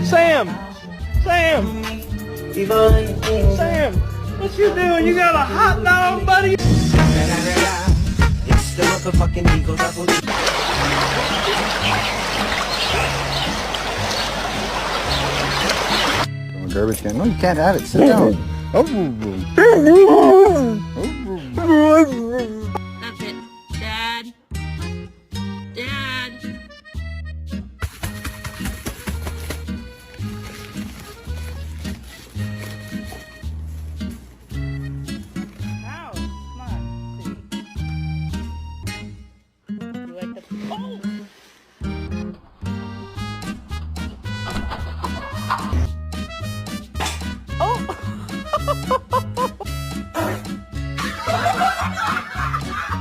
Sam! Sam! Sam! What you doing? You got a hot dog, buddy? It's the motherfucking Eagle Double D. Garbage can. No, you can't have it. Sit down. That's it. Dad. Dad. How? Come on. See. You like the... Oh!